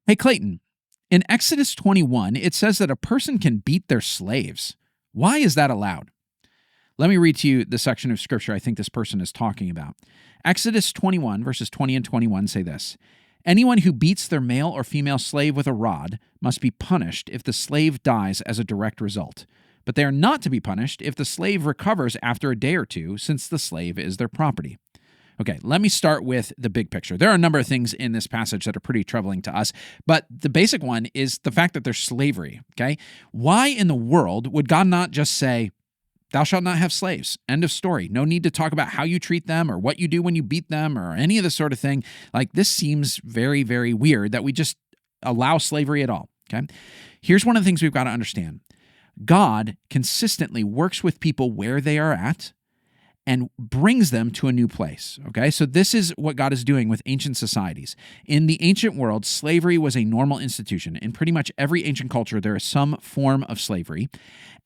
Hey, Clayton, in Exodus 21, it says that a person can beat their slaves. Why is that allowed? Let me read to you the section of scripture I think this person is talking about. Exodus 21, verses 20 and 21 say this: Anyone who beats their male or female slave with a rod must be punished if the slave dies as a direct result. But they are not to be punished if the slave recovers after a day or two, since the slave is their property. Okay, let me start with the big picture. There are a number of things in this passage that are pretty troubling to us, but the basic one is the fact that there's slavery, okay? Why in the world would God not just say, "Thou shalt not have slaves"? End of story. No need to talk about how you treat them or what you do when you beat them or any of this sort of thing. Like, this seems very, very weird that we just allow slavery at all, okay? Here's one of the things we've got to understand. God consistently works with people where they are at and brings them to a new place, okay? So this is what God is doing with ancient societies. In the ancient world, slavery was a normal institution. In pretty much every ancient culture, there is some form of slavery.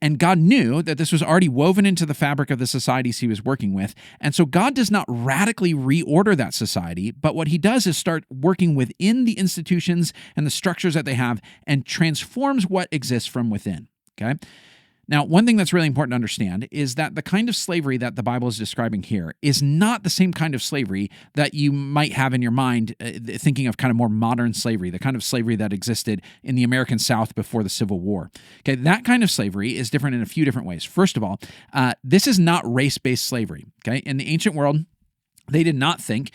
And God knew that this was already woven into the fabric of the societies he was working with. And so God does not radically reorder that society, but what he does is start working within the institutions and the structures that they have and transforms what exists from within, okay? Now, one thing that's really important to understand is that the kind of slavery that the Bible is describing here is not the same kind of slavery that you might have in your mind thinking of kind of more modern slavery, the kind of slavery that existed in the American South before the Civil War. Okay, that kind of slavery is different in a few different ways. First of all, this is not race-based slavery. Okay, in the ancient world, they did not think,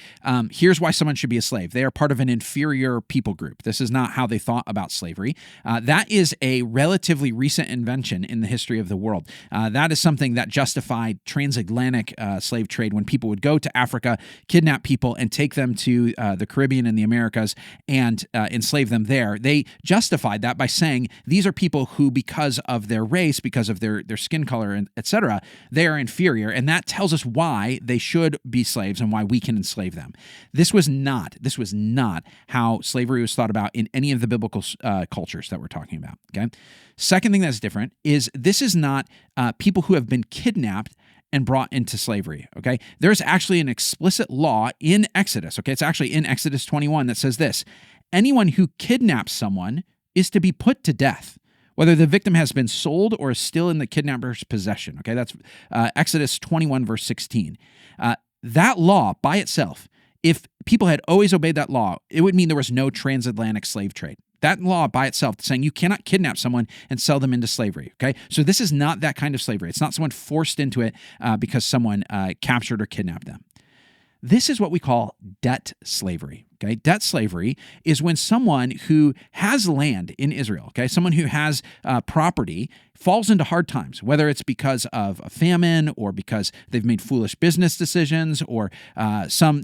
here's why someone should be a slave. They are part of an inferior people group. This is not how they thought about slavery. That is a relatively recent invention in the history of the world. That is something that justified transatlantic slave trade when people would go to Africa, kidnap people, and take them to the Caribbean and the Americas and enslave them there. They justified that by saying these are people who, because of their race, because of their skin color, etc., they are inferior, and that tells us why they should be slaves and why we can enslave them. This was not how slavery was thought about in any of the biblical cultures that we're talking about, okay? Second thing that's different is this is not people who have been kidnapped and brought into slavery, okay? There's actually an explicit law in Exodus, okay? It's actually in Exodus 21 that says this: anyone who kidnaps someone is to be put to death, whether the victim has been sold or is still in the kidnapper's possession, okay? That's Exodus 21, verse 16. That law by itself, if people had always obeyed that law, it would mean there was no transatlantic slave trade. That law by itself saying you cannot kidnap someone and sell them into slavery, okay? So this is not that kind of slavery. It's not someone forced into it because someone captured or kidnapped them. This is what we call debt slavery, okay? Debt slavery is when someone who has land in Israel, okay, someone who has property falls into hard times, whether it's because of a famine or because they've made foolish business decisions or some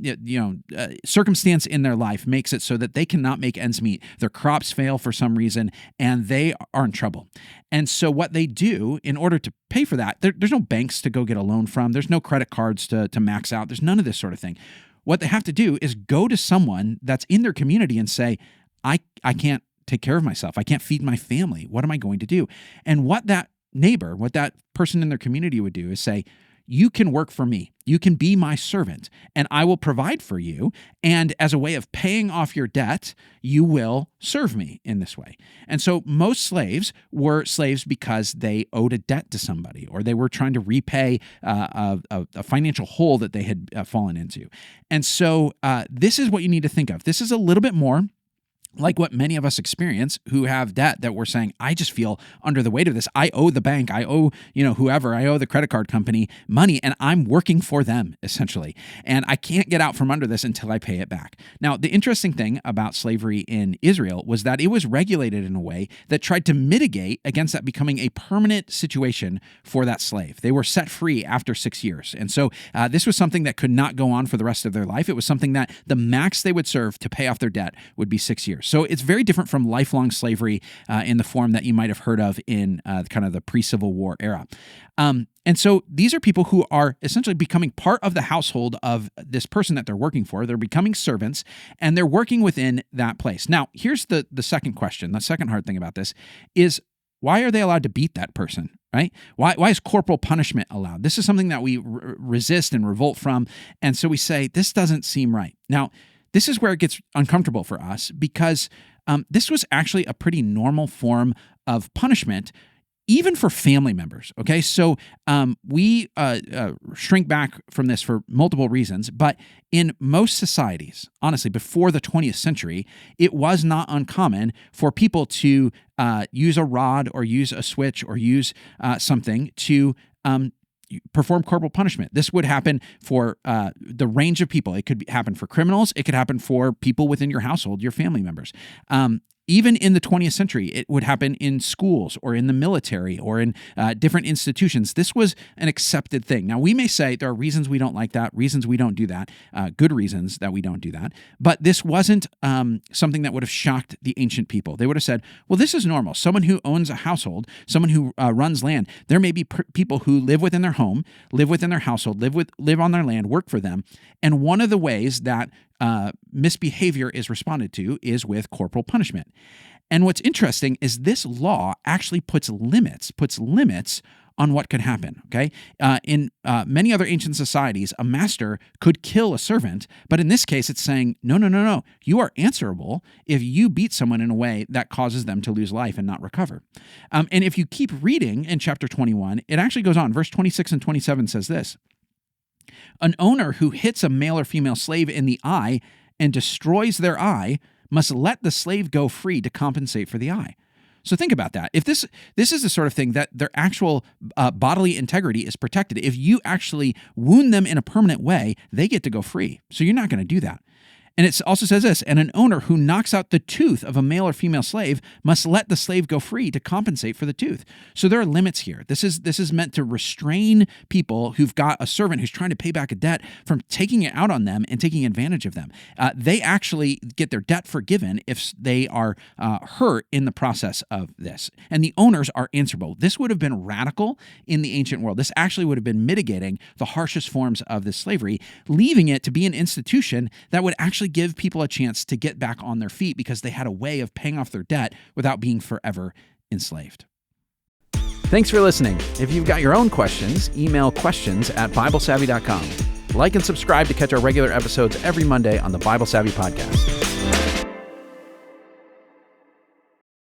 circumstance in their life makes it so that they cannot make ends meet. Their crops fail for some reason, and they are in trouble. And so what they do in order to pay for that, there's no banks to go get a loan from. There's no credit cards to max out. There's none of this sort of thing. What they have to do is go to someone that's in their community and say, I can't take care of myself. I can't feed my family. What am I going to do? And what that neighbor, what that person in their community would do is say, you can work for me. You can be my servant, and I will provide for you. And as a way of paying off your debt, you will serve me in this way. And so most slaves were slaves because they owed a debt to somebody, or they were trying to repay a financial hole that they had fallen into. And so this is what you need to think of. This is a little bit more like what many of us experience who have debt that we're saying, I just feel under the weight of this. I owe the bank, I owe, whoever, I owe the credit card company money, and I'm working for them, essentially. And I can't get out from under this until I pay it back. Now, the interesting thing about slavery in Israel was that it was regulated in a way that tried to mitigate against that becoming a permanent situation for that slave. They were set free after 6 years. And so this was something that could not go on for the rest of their life. It was something that the max they would serve to pay off their debt would be 6 years. So it's very different from lifelong slavery in the form that you might have heard of in kind of the pre-Civil War era. And so these are people who are essentially becoming part of the household of this person that they're working for. They're becoming servants, and they're working within that place. Now, here's the second question. The second hard thing about this is, why are they allowed to beat that person, right? Why is corporal punishment allowed? This is something that we resist and revolt from, and so we say, this doesn't seem right. Now, this is where it gets uncomfortable for us because this was actually a pretty normal form of punishment, even for family members. Okay, so we shrink back from this for multiple reasons, but in most societies, honestly, before the 20th century, it was not uncommon for people to use a rod or use a switch or use something to perform corporal punishment. This would happen for the range of people. It could happen for criminals. It could happen for people within your household, your family members. Even in the 20th century, it would happen in schools or in the military or in different institutions. This was an accepted thing. Now, we may say there are reasons we don't like that, reasons we don't do that, good reasons that we don't do that. But this wasn't something that would have shocked the ancient people. They would have said, well, this is normal. Someone who owns a household, someone who runs land, there may be people who live within their home, live within their household, live on their land, work for them. And one of the ways that misbehavior is responded to is with corporal punishment. And what's interesting is this law actually puts limits on what could happen, okay? In many other ancient societies, a master could kill a servant, but in this case, it's saying, no. You are answerable if you beat someone in a way that causes them to lose life and not recover. And if you keep reading in chapter 21, it actually goes on. Verse 26 and 27 says this: an owner who hits a male or female slave in the eye and destroys their eye must let the slave go free to compensate for the eye. So think about that. If this is the sort of thing that their actual bodily integrity is protected. If you actually wound them in a permanent way, they get to go free. So you're not going to do that. And it also says this: and an owner who knocks out the tooth of a male or female slave must let the slave go free to compensate for the tooth. So there are limits here. This is meant to restrain people who've got a servant who's trying to pay back a debt from taking it out on them and taking advantage of them. They actually get their debt forgiven if they are hurt in the process of this. And the owners are answerable. This would have been radical in the ancient world. This actually would have been mitigating the harshest forms of this slavery, leaving it to be an institution that would actually give people a chance to get back on their feet because they had a way of paying off their debt without being forever enslaved. Thanks for listening. If you've got your own questions, email questions@BibleSavvy.com. Like and subscribe to catch our regular episodes every Monday on the Bible Savvy Podcast.